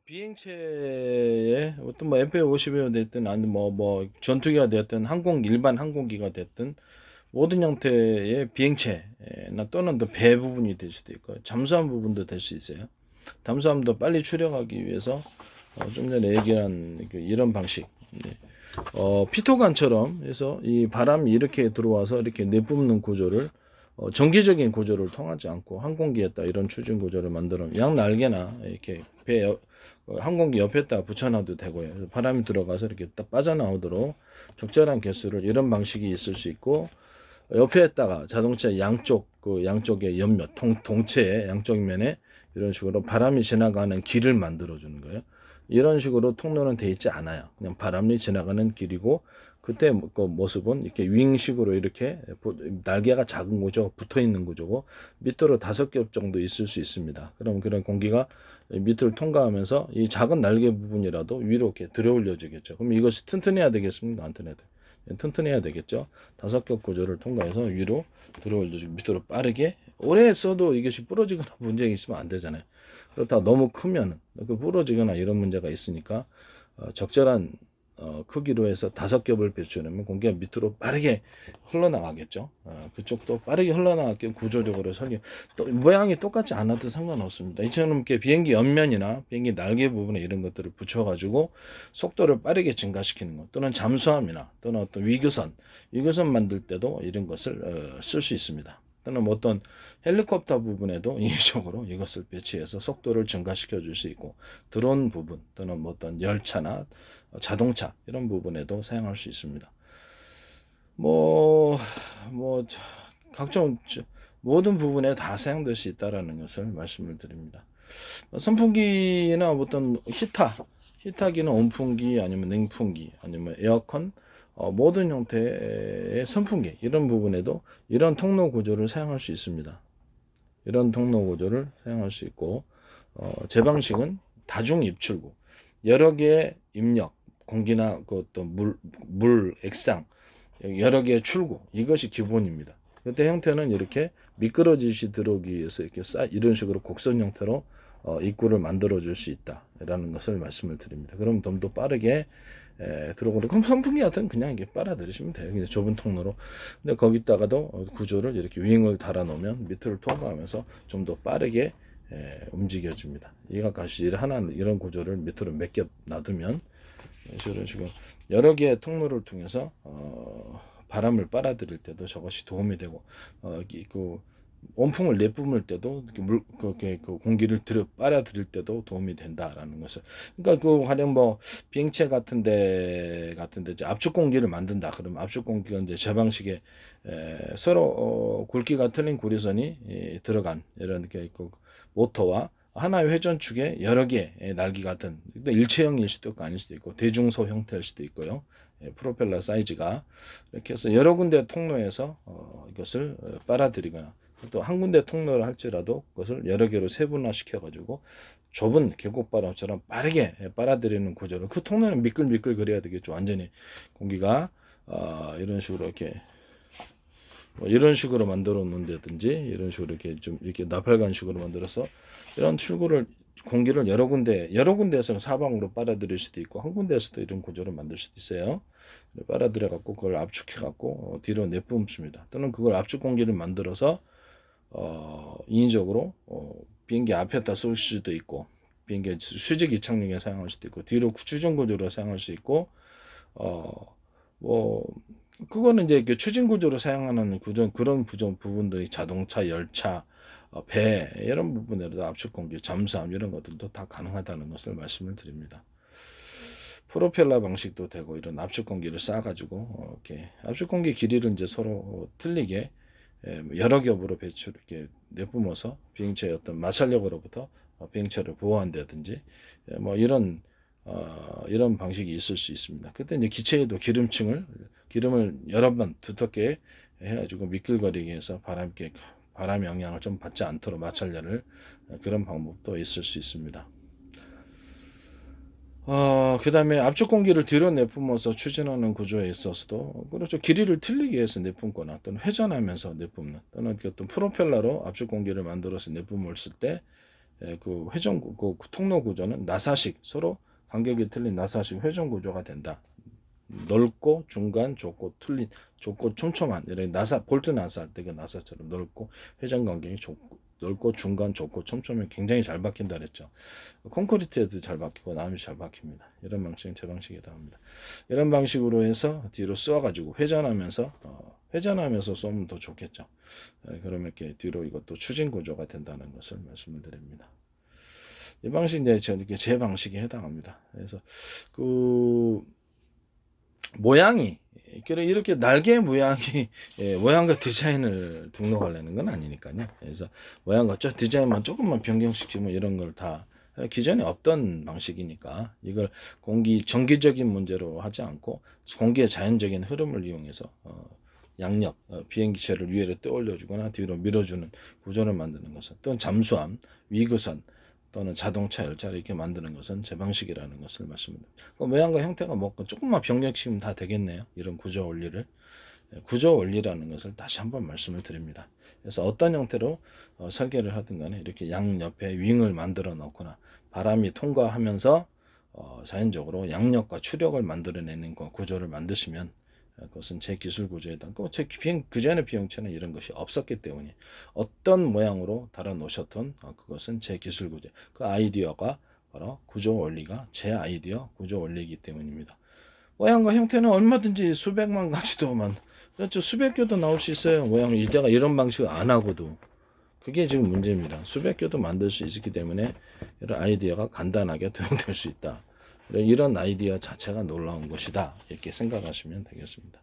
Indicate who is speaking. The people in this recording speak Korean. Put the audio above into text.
Speaker 1: 비행체에 어떤 뭐 F-50이 됐든 아니 전투기가 됐든 일반 항공기가 됐든 모든 형태의 비행체나 또는 또 배 부분이 될 수도 있고 잠수함 부분도 될 수 있어요. 잠수함도 빨리 추력하기 위해서 좀 전에 얘기한 이런 방식. 네. 피토관처럼 해서 이 바람이 이렇게 들어와서 이렇게 내뿜는 구조를 정기적인 구조를 통하지 않고 항공기에다 이런 추진 구조를 만들어 양 날개나 이렇게 항공기 옆에다 붙여놔도 되고요. 그래서 바람이 들어가서 이렇게 딱 빠져나오도록 적절한 개수를 이런 방식이 있을 수 있고 옆에다가 자동차 양쪽의 옆면 동체의 양쪽 면에 이런 식으로 바람이 지나가는 길을 만들어 주는 거예요. 이런 식으로 통로는 돼 있지 않아요. 그냥 바람이 지나가는 길이고 그때 그 모습은 이렇게 윙식으로 이렇게 날개가 작은 구조 붙어 있는 구조고 밑으로 5겹 정도 있을 수 있습니다. 그럼 그런 공기가 밑을 통과하면서 이 작은 날개 부분이라도 위로 이렇게 들어 올려지겠죠. 그럼 이것이 튼튼해야 되겠습니까? 안 튼튼해야 되겠죠. 5겹 구조를 통과해서 위로 들어 올려지고 밑으로 빠르게 오래 써도 이것이 부러지거나 문제가 있으면 안 되잖아요. 그렇다 너무 크면 부러지거나 이런 문제가 있으니까 적절한 크기로 해서 5겹을 배출하면 공기가 밑으로 빠르게 흘러나가겠죠. 그쪽도 빠르게 흘러나가게 구조적으로 설계. 또 모양이 똑같지 않아도 상관없습니다. 이처럼 이렇게 비행기 옆면이나 비행기 날개 부분에 이런 것들을 붙여가지고 속도를 빠르게 증가시키는 것, 또는 잠수함이나 또는 어떤 위교선 만들 때도 이런 것을 쓸 수 있습니다. 또는 뭐 어떤 헬리콥터 부분에도 인위적으로 이것을 배치해서 속도를 증가시켜 줄 수 있고 드론 부분 또는 뭐 어떤 열차나 자동차 이런 부분에도 사용할 수 있습니다. 뭐, 뭐 각종 모든 부분에 다 사용될 수 있다라는 것을 말씀을 드립니다. 선풍기나 어떤 히타기는 온풍기 아니면 냉풍기 아니면 에어컨 모든 형태의 선풍기 이런 부분에도 이런 통로 구조를 사용할 수 있습니다. 이런 통로 구조를 사용할 수 있고 제 방식은 다중 입출구 여러 개의 입력 공기나 그 어떤 물 액상 여러 개의 출구 이것이 기본입니다. 그때 형태는 이렇게 미끄러지시 들어오기 위해서 이렇게 이런 식으로 곡선 형태로 입구를 만들어 줄 수 있다라는 것을 말씀을 드립니다. 그럼 좀 더 빠르게 들어오고 그럼 선풍기 같은 그냥 이게 빨아들이시면 돼요. 그냥 좁은 통로로. 근데 거기다가도 구조를 이렇게 윙을 달아 놓으면 밑을 통과하면서 좀 더 빠르게 움직여집니다. 이것까지 이런 구조를 밑으로 몇 겹 놔두면 이런 식으로 여러 개의 통로를 통해서 바람을 빨아들일 때도 저것이 도움이 되고 그 온풍을 내뿜을 때도 그 공기를 빨아들일 때도 도움이 된다라는 것을. 그러니까 그 가령 뭐 비행체 같은데 이제 압축 공기를 만든다. 그러면 압축 공기가 이제 제 방식에 서로 굵기가 틀린 구리선이 들어간 이런 게 있고 모터와 하나의 회전축에 여러 개의 날개 같은 일체형일 수도 있고 아닐 수도 있고 대중소 형태일 수도 있고요. 프로펠러 사이즈가 이렇게 해서 여러 군데 통로에서 이것을 빨아들이거나 또 한 군데 통로를 할지라도 그것을 여러 개로 세분화 시켜가지고 좁은 계곡바람처럼 빠르게 빨아들이는 구조를 그 통로는 미끌미끌 그래야 되겠죠. 완전히 공기가 이런 식으로 이렇게 이런 식으로 만들어 놓는다든지 이런 식으로 이렇게 좀 이렇게 나팔관식으로 만들어서 이런 출구를 공기를 여러 군데에서 사방으로 빨아들일 수도 있고 한 군데에서도 이런 구조를 만들 수도 있어요. 빨아들여 갖고 그걸 압축해 갖고 뒤로 내뿜습니다. 또는 그걸 압축 공기를 만들어서 인위적으로 비행기 앞에다 쏠 수도 있고 비행기 수직 이착륙에 사용할 수도 있고 뒤로 추진 구조로 사용할 수 있고 뭐 그거는 이제 추진 구조로 사용하는 그런 부분들이 자동차, 열차, 배 이런 부분에도 압축 공기, 잠수함 이런 것들도 다 가능하다는 것을 말씀을 드립니다. 프로펠러 방식도 되고 이런 압축 공기를 쌓아가지고 이렇게 압축 공기 길이를 이제 서로 틀리게 여러 겹으로 이렇게 내뿜어서 비행체의 어떤 마찰력으로부터 비행체를 보호한다든지 뭐 이런 방식이 있을 수 있습니다. 그때 이제 기체에도 기름을 여러 번 두텁게 해가지고 미끌거리게 해서 바람 영향을 좀 받지 않도록 마찰력을 그런 방법도 있을 수 있습니다. 그 다음에 압축 공기를 뒤로 내뿜어서 추진하는 구조에 있어서도 그렇죠. 길이를 틀리게 해서 내뿜거나 또는 회전하면서 내뿜는 또는 어떤 프로펠러로 압축 공기를 만들어서 내뿜을 쓸 때 그 회전 그 통로 구조는 나사식 서로 간격이 틀린 나사식 회전 구조가 된다. 넓고 중간 좁고 틀린 좁고 촘촘한 이런 나사 볼트 나사 할 때 그 나사처럼 넓고 회전 간격이 넓고 중간 좁고 촘촘히 굉장히 잘 박힌다 그랬죠. 콘크리트에도 잘 박히고 나무에 잘 박힙니다. 이런 방식은 제 방식이다 합니다. 이런 방식으로 해서 뒤로 쏘아가지고 회전하면서 쏘면 더 좋겠죠. 그러면 이렇게 뒤로 이것도 추진 구조가 된다는 것을 말씀을 드립니다. 이 방식 이제 제 방식에 해당합니다. 그래서 그 모양이 이렇게 날개 모양이 모양과 디자인을 등록하려는 건 아니니까요. 그래서 모양과 디자인만 조금만 변경시키면 이런 걸 다 기존에 없던 방식이니까 이걸 정기적인 문제로 하지 않고 공기의 자연적인 흐름을 이용해서 양옆 비행기체를 위로 떠올려주거나 뒤로 밀어주는 구조를 만드는 것은 또는 잠수함, 위그선 또는 자동차 열차를 이렇게 만드는 것은 제 방식이라는 것을 말씀드립니다. 모양과 형태가 뭐고 조금만 변경시키면 다 되겠네요. 이런 구조 원리라는 것을 다시 한번 말씀을 드립니다. 그래서 어떤 형태로 설계를 하든 간에 이렇게 양옆에 윙을 만들어 놓거나 바람이 통과하면서 자연적으로 양력과 추력을 만들어내는 구조를 만드시면 그것은 제 기술 구조에 해당하고 그전의 비용체는 이런 것이 없었기 때문에 어떤 모양으로 달아 놓으셨던 그것은 제 기술 구조, 그 아이디어가 바로 구조 원리가 제 아이디어 구조 원리이기 때문입니다. 모양과 형태는 얼마든지 수백만 가지도 그렇죠. 수백 개도 나올 수 있어요. 모양 이제가 이런 방식을 안 하고도 그게 지금 문제입니다. 수백 개도 만들 수 있기 때문에 이런 아이디어가 간단하게 도용될 수 있다. 이런 아이디어 자체가 놀라운 것이다. 이렇게 생각하시면 되겠습니다.